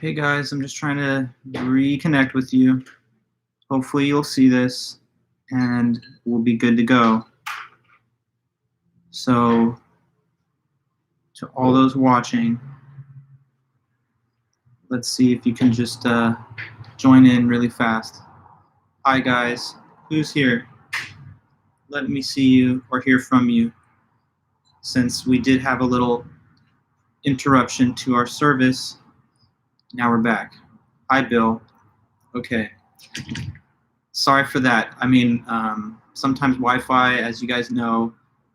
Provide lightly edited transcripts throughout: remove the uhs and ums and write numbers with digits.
Hey guys, I'm just trying to reconnect with you. Hopefully you'll see this and we'll be good to go. So to all those watching, let's see if you can just join in really fast. Hi guys, who's here? Let me see you or hear from you, since we did have a little interruption to our service. Now we're back. Hi Bill. Okay. Sorry for that. I mean, sometimes Wi-Fi, as you guys know,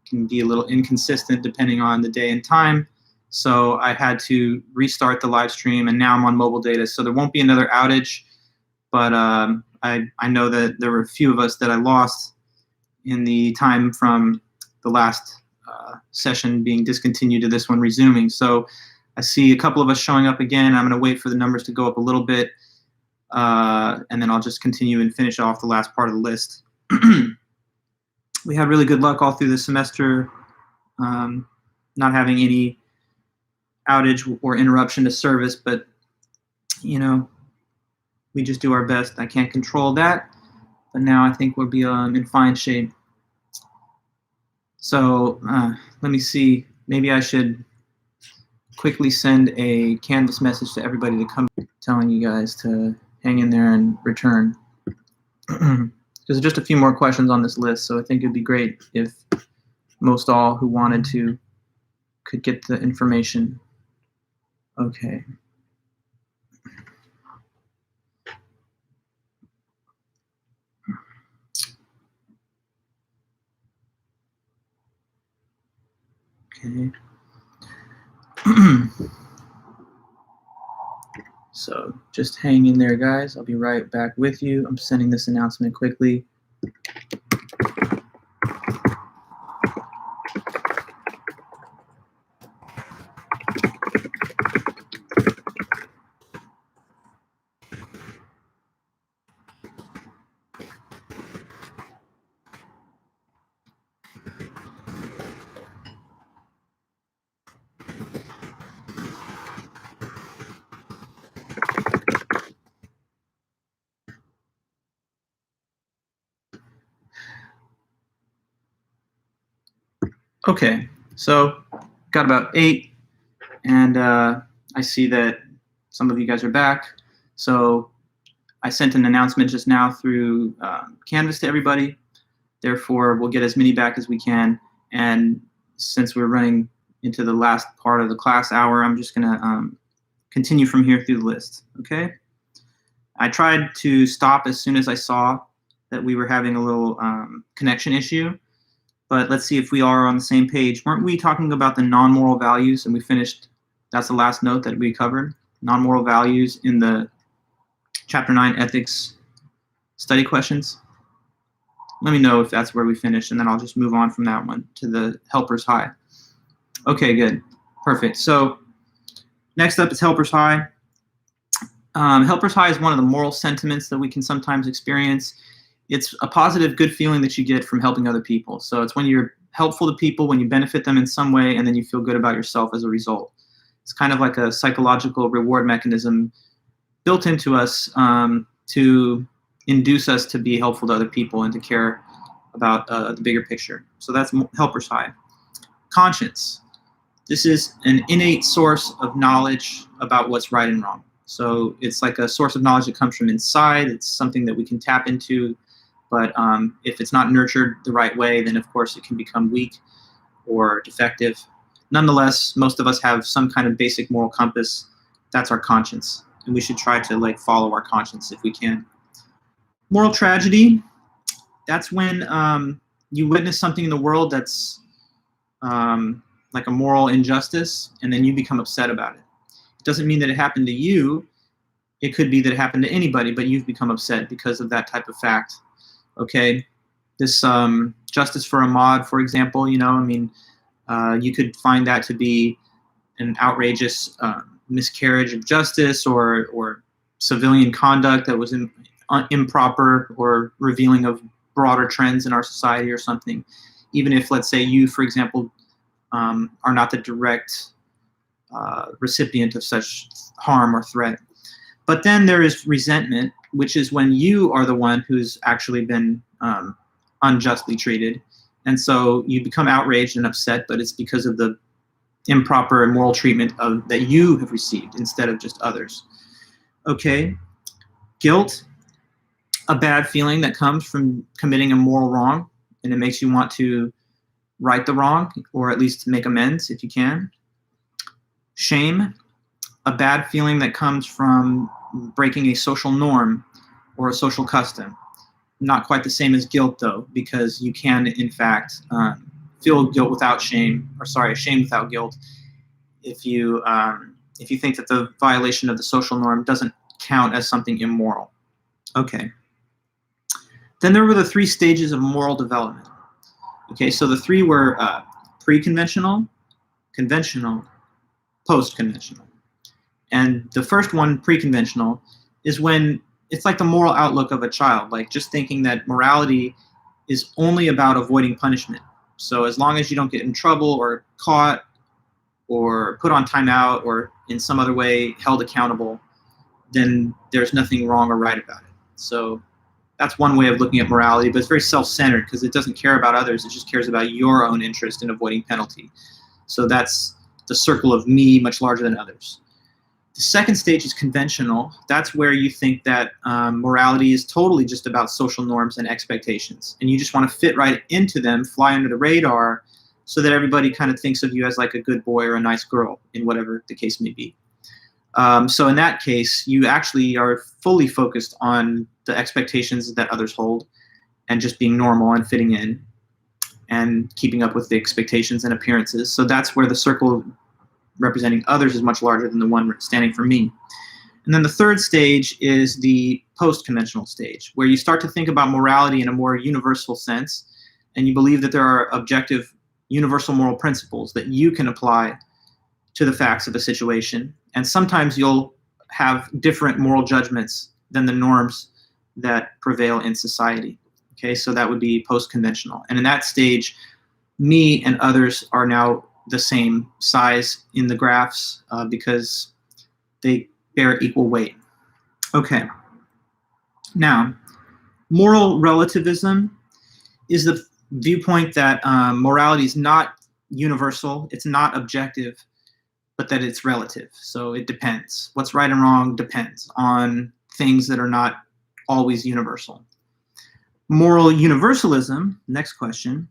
can be a little inconsistent depending on the day and time. So I had to restart the live stream, and now I'm on mobile data, so there won't be another outage. But I know that there were a few of us that I lost in the time from the last session being discontinued to this one resuming. So I see a couple of us showing up again. I'm going to wait for the numbers to go up a little bit. And then I'll just continue and finish off the last part of the list. We had really good luck all through the semester, not having any outage or interruption to service, but you know, we just do our best. I can't control that, but now I think we'll be in fine shape. So let me see, maybe I should quickly send a Canvas message to everybody to come, telling you guys to hang in there and return. There's just a few more questions on this list, so I think it'd be great if most all who wanted to could get the information. Okay. Okay. So just hang in there, guys. I'll be right back with you. I'm sending this announcement quickly. Okay, so got about 8, and I see that some of you guys are back. So I sent an announcement just now through Canvas to everybody. Therefore, we'll get as many back as we can. And since we're running into the last part of the class hour, I'm just gonna continue from here through the list, okay? I tried to stop as soon as I saw that we were having a little connection issue. But let's see if we are on the same page. Weren't we talking about the non-moral values, and we finished, that's the last note that we covered, non-moral values in the Chapter 9 Ethics study questions? Let me know if that's where we finished, and then I'll just move on from that one to the helpers high. Okay, good. Perfect. So next up is helpers high. Helpers high is one of the moral sentiments that we can sometimes experience. It's a positive, good feeling that you get from helping other people. So it's when you're helpful to people, when you benefit them in some way, and then you feel good about yourself as a result. It's kind of like a psychological reward mechanism built into us to induce us to be helpful to other people and to care about the bigger picture. So that's helpers high. Conscience. This is an innate source of knowledge about what's right and wrong. So it's like a source of knowledge that comes from inside. It's something that we can tap into. But if it's not nurtured the right way, then of course it can become weak or defective. Nonetheless, most of us have some kind of basic moral compass. That's our conscience. And we should try to follow our conscience if we can. Moral tragedy, that's when you witness something in the world that's like a moral injustice, and then you become upset about it. It doesn't mean that it happened to you. It could be that it happened to anybody, but you've become upset because of that type of fact. Okay, this justice for Ahmad, for example, you could find that to be an outrageous miscarriage of justice or civilian conduct that was improper or revealing of broader trends in our society or something. Even if, let's say, you, for example, are not the direct recipient of such harm or threat. But then there is resentment, which is when you are the one who's actually been unjustly treated. And so you become outraged and upset, but it's because of the improper and moral treatment that you have received instead of just others. Okay. Guilt, a bad feeling that comes from committing a moral wrong, and it makes you want to right the wrong, or at least make amends if you can. Shame, a bad feeling that comes from breaking a social norm or a social custom. Not quite the same as guilt, though, because you can, in fact, feel guilt without shame, or sorry, shame without guilt, if you think that the violation of the social norm doesn't count as something immoral. Okay. Then there were the 3 stages of moral development. Okay, so the 3 were pre-conventional, conventional, post-conventional. And the first one, pre-conventional, is when it's like the moral outlook of a child, like just thinking that morality is only about avoiding punishment. So as long as you don't get in trouble or caught or put on timeout or in some other way held accountable, then there's nothing wrong or right about it. So that's one way of looking at morality, but it's very self-centered because it doesn't care about others. It just cares about your own interest in avoiding penalty. So that's the circle of me much larger than others. The second stage is conventional. That's where you think that morality is totally just about social norms and expectations. And you just want to fit right into them, fly under the radar, so that everybody kind of thinks of you as like a good boy or a nice girl, in whatever the case may be. So in that case, you actually are fully focused on the expectations that others hold and just being normal and fitting in and keeping up with the expectations and appearances. So that's where the circle representing others is much larger than the one standing for me. And then the third stage is the post-conventional stage, where you start to think about morality in a more universal sense, and you believe that there are objective, universal moral principles that you can apply to the facts of a situation. And sometimes you'll have different moral judgments than the norms that prevail in society. Okay, so that would be post-conventional. And in that stage, me and others are now the same size in the graphs because they bear equal weight. Okay. Now, moral relativism is the viewpoint that morality is not universal, it's not objective, but that it's relative. So it depends. What's right and wrong depends on things that are not always universal. Moral universalism, next question,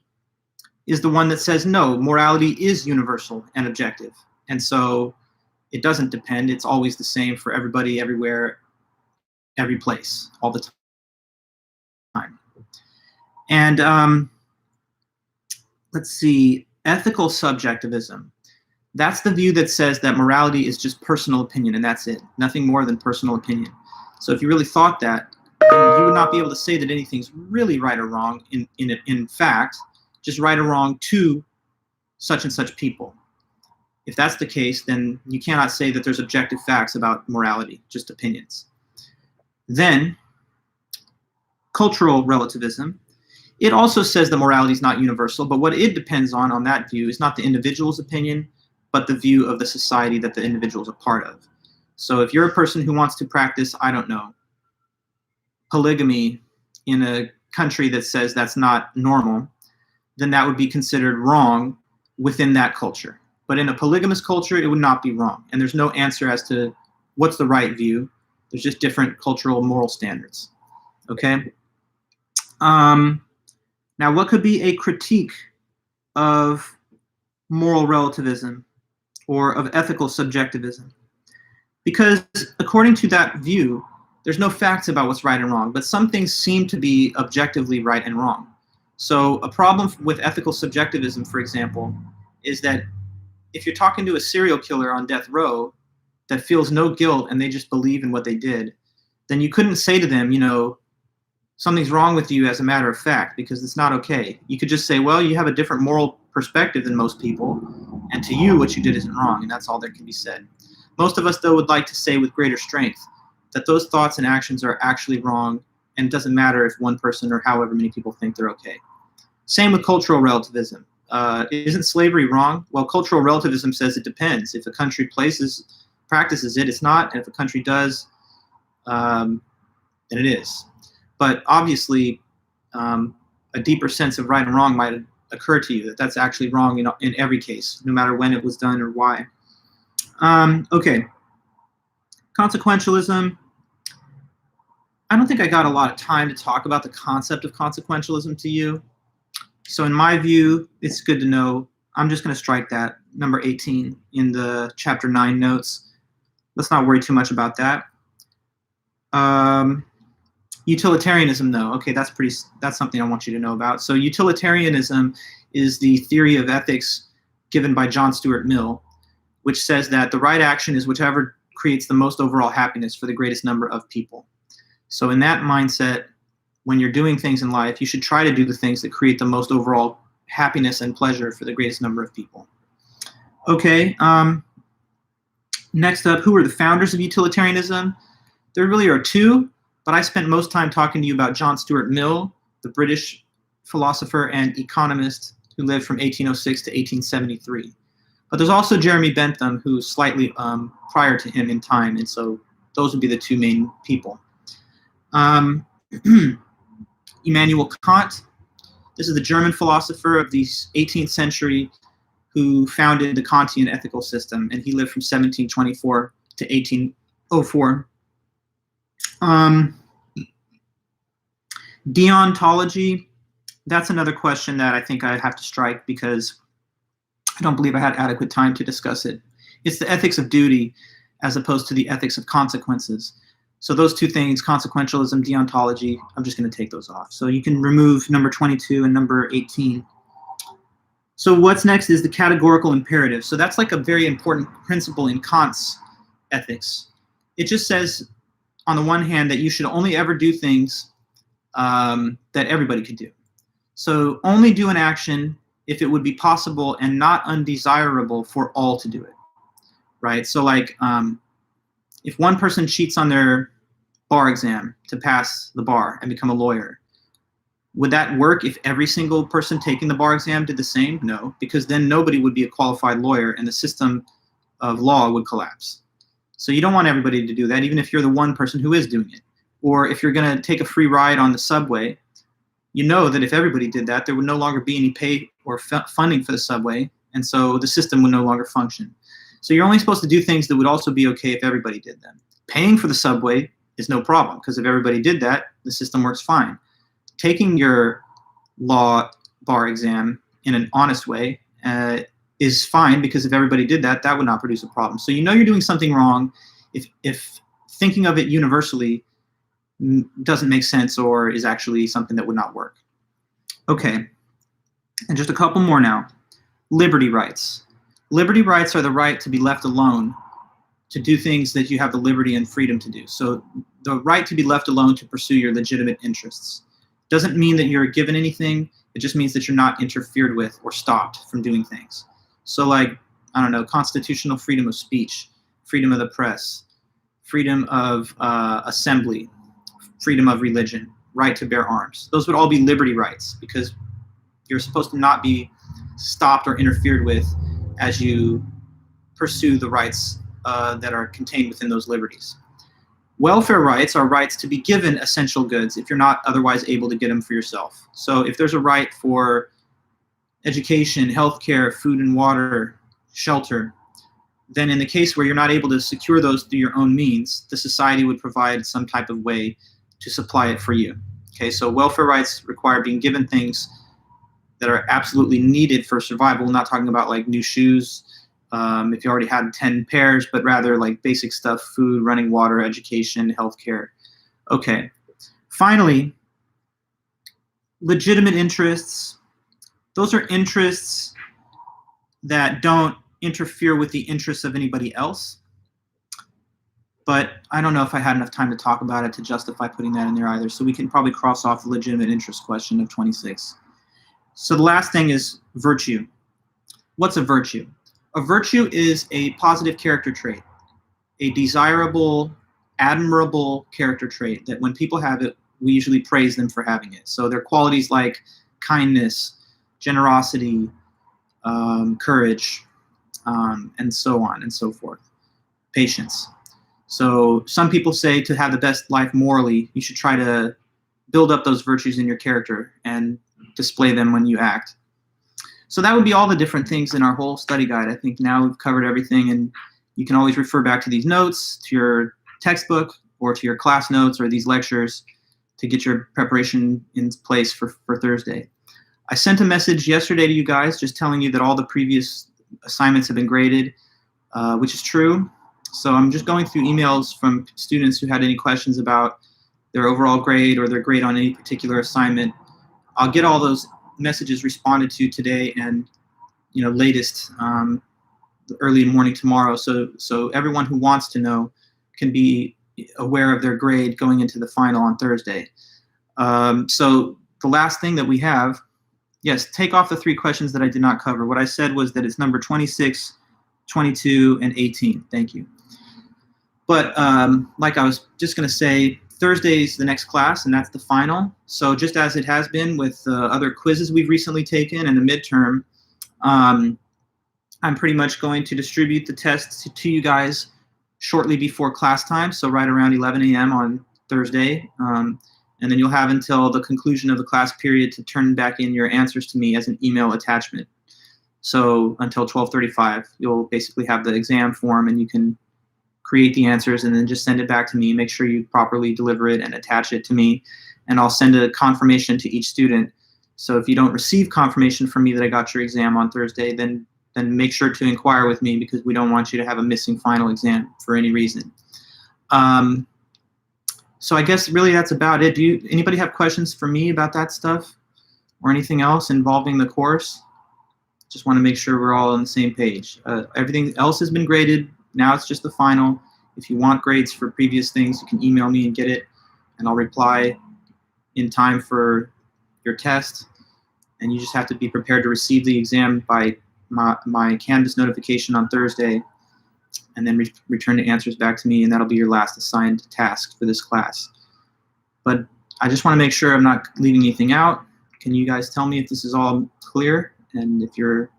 is the one that says, no, morality is universal and objective. And so it doesn't depend. It's always the same for everybody, everywhere, every place, all the time. And let's see, ethical subjectivism. That's the view that says that morality is just personal opinion, and that's it. Nothing more than personal opinion. So if you really thought that, then you would not be able to say that anything's really right or wrong in fact, just right or wrong to such and such people. If that's the case, then you cannot say that there's objective facts about morality, just opinions. Then, cultural relativism. It also says that morality is not universal, but what it depends on that view is not the individual's opinion, but the view of the society that the individual is a part of. So if you're a person who wants to practice, I don't know, polygamy in a country that says that's not normal, then that would be considered wrong within that culture. But in a polygamous culture, it would not be wrong. And there's no answer as to what's the right view. There's just different cultural moral standards. Okay? Now, what could be a critique of moral relativism or of ethical subjectivism? Because according to that view, there's no facts about what's right and wrong, but some things seem to be objectively right and wrong. So a problem with ethical subjectivism, for example, is that if you're talking to a serial killer on death row that feels no guilt and they just believe in what they did, then you couldn't say to them, you know, something's wrong with you as a matter of fact, because it's not okay. You could just say, well, you have a different moral perspective than most people, and to you, what you did isn't wrong, and that's all that can be said. Most of us, though, would like to say with greater strength that those thoughts and actions are actually wrong, and it doesn't matter if one person or however many people think they're okay. Same with cultural relativism. Isn't slavery wrong? Well, cultural relativism says it depends. If a country practices it, it's not, and if a country does, than it is. But obviously, a deeper sense of right and wrong might occur to you, that that's actually wrong in every case, no matter when it was done or why. Okay. Consequentialism. I don't think I got a lot of time to talk about the concept of consequentialism to you. So in my view, it's good to know. I'm just going to strike that, number 18, in the chapter 9 notes. Let's not worry too much about that. Utilitarianism, though, okay, that's something I want you to know about. So utilitarianism is the theory of ethics given by John Stuart Mill, which says that the right action is whichever creates the most overall happiness for the greatest number of people. So in that mindset, when you're doing things in life, you should try to do the things that create the most overall happiness and pleasure for the greatest number of people. Okay, next up, who are the founders of utilitarianism? There really are two, but I spent most time talking to you about John Stuart Mill, the British philosopher and economist who lived from 1806 to 1873. But there's also Jeremy Bentham, who's slightly prior to him in time, and so those would be the two main people. Immanuel Kant, this is the German philosopher of the 18th century who founded the Kantian ethical system, and he lived from 1724 to 1804. Deontology, that's another question that I think I have to strike because I don't believe I had adequate time to discuss it. It's the ethics of duty as opposed to the ethics of consequences. So those two things, consequentialism, deontology, I'm just going to take those off. So you can remove number 22 and number 18. So what's next is the categorical imperative. So that's like a very important principle in Kant's ethics. It just says, on the one hand, that you should only ever do things that everybody could do. So only do an action if it would be possible and not undesirable for all to do it, right? So like if one person cheats on their bar exam to pass the bar and become a lawyer, would that work if every single person taking the bar exam did the same? No, because then nobody would be a qualified lawyer and the system of law would collapse. So you don't want everybody to do that, even if you're the one person who is doing it. Or if you're going to take a free ride on the subway, you know that if everybody did that, there would no longer be any pay or funding for the subway, and so the system would no longer function. So you're only supposed to do things that would also be okay if everybody did them. Paying for the subway is no problem, because if everybody did that, the system works fine. Taking your law bar exam in an honest way is fine, because if everybody did that, that would not produce a problem. So you know you're doing something wrong if thinking of it universally doesn't make sense or is actually something that would not work. Okay, and just a couple more now. Liberty rights. Liberty rights are the right to be left alone to do things that you have the liberty and freedom to do. So the right to be left alone to pursue your legitimate interests. Doesn't mean that you're given anything, it just means that you're not interfered with or stopped from doing things. So like, I don't know, constitutional freedom of speech, freedom of the press, freedom of assembly, freedom of religion, right to bear arms. Those would all be liberty rights, because you're supposed to not be stopped or interfered with as you pursue the rights that are contained within those liberties. Welfare rights are rights to be given essential goods if you're not otherwise able to get them for yourself. So if there's a right for education, healthcare, food and water, shelter, then in the case where you're not able to secure those through your own means, the society would provide some type of way to supply it for you. Okay, so welfare rights require being given things that are absolutely needed for survival. We're not talking about like new shoes, if you already had 10 pairs, but rather like basic stuff, food, running water, education, healthcare. Okay, finally, legitimate interests. Those are interests that don't interfere with the interests of anybody else. But I don't know if I had enough time to talk about it to justify putting that in there either. So we can probably cross off the legitimate interest question of 26. So the last thing is virtue. What's a virtue? A virtue is a positive character trait, a desirable, admirable character trait that when people have it, we usually praise them for having it. So they're qualities like kindness, generosity, courage, and so on and so forth, patience. So some people say to have the best life morally, you should try to build up those virtues in your character and display them when you act. So that would be all the different things in our whole study guide. I think now we've covered everything, and you can always refer back to these notes, to your textbook, or to your class notes or these lectures to get your preparation in place for Thursday. I sent a message yesterday to you guys just telling you that all the previous assignments have been graded, which is true. So I'm just going through emails from students who had any questions about their overall grade or their grade on any particular assignment. I'll get all those messages responded to today and, latest early morning tomorrow. So everyone who wants to know can be aware of their grade going into the final on Thursday. So the last thing that we have, yes, take off the 3 questions that I did not cover. What I said was that it's number 26, 22, and 18. Thank you. But like I was just going to say, Thursday's the next class, and that's the final. So just as it has been with other quizzes we've recently taken and the midterm, I'm pretty much going to distribute the tests to you guys shortly before class time, so right around 11 a.m. on Thursday. And then you'll have until the conclusion of the class period to turn back in your answers to me as an email attachment. So until 12:35, you'll basically have the exam form, and you can create the answers and then just send it back to me. Make sure you properly deliver it and attach it to me, and I'll send a confirmation to each student. So if you don't receive confirmation from me that I got your exam on Thursday, then make sure to inquire with me, because we don't want you to have a missing final exam for any reason. So I guess really that's about it. Anybody have questions for me about that stuff or anything else involving the course? Just want to make sure we're all on the same page. Everything else has been graded. Now it's just the final. If you want grades for previous things, you can email me and get it, and I'll reply in time for your test. And you just have to be prepared to receive the exam by my Canvas notification on Thursday, and then return the answers back to me, and that'll be your last assigned task for this class. But I just want to make sure I'm not leaving anything out. Can you guys tell me if this is all clear and if you're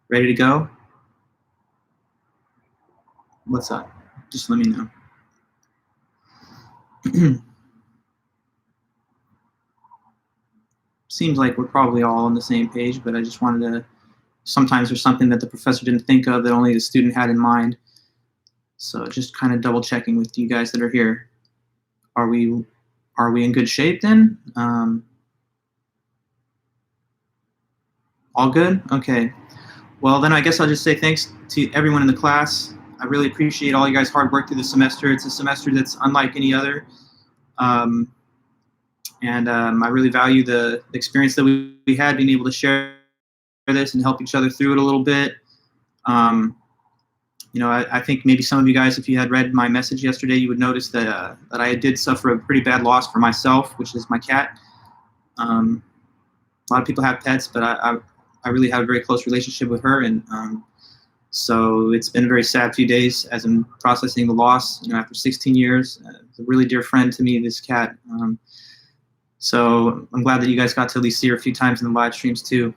ready to go? What's up? Just let me know. Seems like we're probably all on the same page, but I just wanted to, sometimes there's something that the professor didn't think of that only the student had in mind. So just kind of double checking with you guys that are here. Are we in good shape then? All good? Okay. Well, then I guess I'll just say thanks to everyone in the class. I really appreciate all you guys' hard work through the semester. It's a semester that's unlike any other. I really value the experience that we had, being able to share this and help each other through it a little bit. I think maybe some of you guys, if you had read my message yesterday, you would notice that I did suffer a pretty bad loss for myself, which is my cat. A lot of people have pets, but I really have a very close relationship with her, and so it's been a very sad few days as I'm processing the loss. After 16 years, it's a really dear friend to me, this cat. So I'm glad that you guys got to at least see her a few times in the live streams too.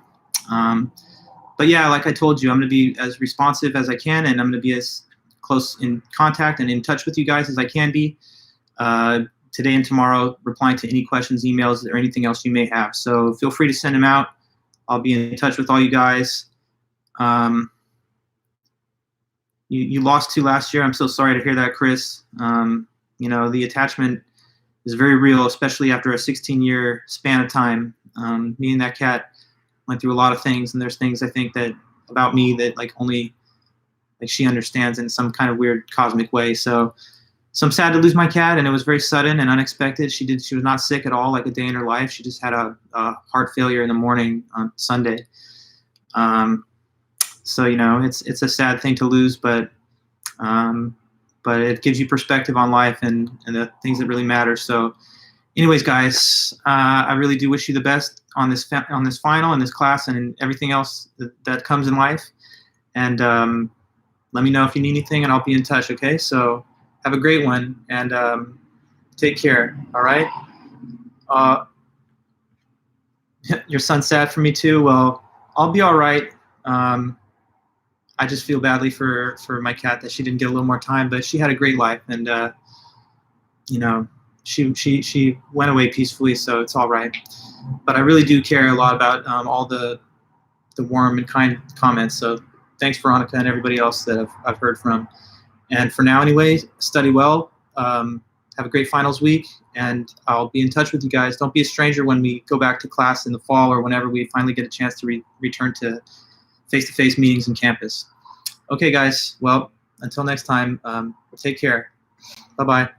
But yeah, like I told you, I'm going to be as responsive as I can, and I'm going to be as close in contact and in touch with you guys as I can be today and tomorrow, replying to any questions, emails, or anything else you may have. So feel free to send them out. I'll be in touch with all you guys. You lost 2 last year. I'm so sorry to hear that, Chris. The attachment is very real, especially after a 16-year span of time. Me and that cat went through a lot of things, and there's things I think that about me that only she understands in some kind of weird cosmic way. So I'm sad to lose my cat, and it was very sudden and unexpected. She was not sick at all, like a day in her life. She just had a heart failure in the morning on Sunday. So it's a sad thing to lose, but it gives you perspective on life and the things that really matter. So anyways, guys, I really do wish you the best on this final and this class and everything else that comes in life. And let me know if you need anything, and I'll be in touch. Okay, so have a great one, and take care. All right. Your son's sad for me too. Well, I'll be all right. I just feel badly for my cat that she didn't get a little more time, but she had a great life, and you know, she went away peacefully, so it's all right. But I really do care a lot about all the warm and kind comments. So thanks, Veronica, and everybody else that I've heard from. And for now, anyway, study well. Have a great finals week, and I'll be in touch with you guys. Don't be a stranger when we go back to class in the fall or whenever we finally get a chance to return to face-to-face meetings in campus. Okay, guys. Well, until next time, take care. Bye-bye.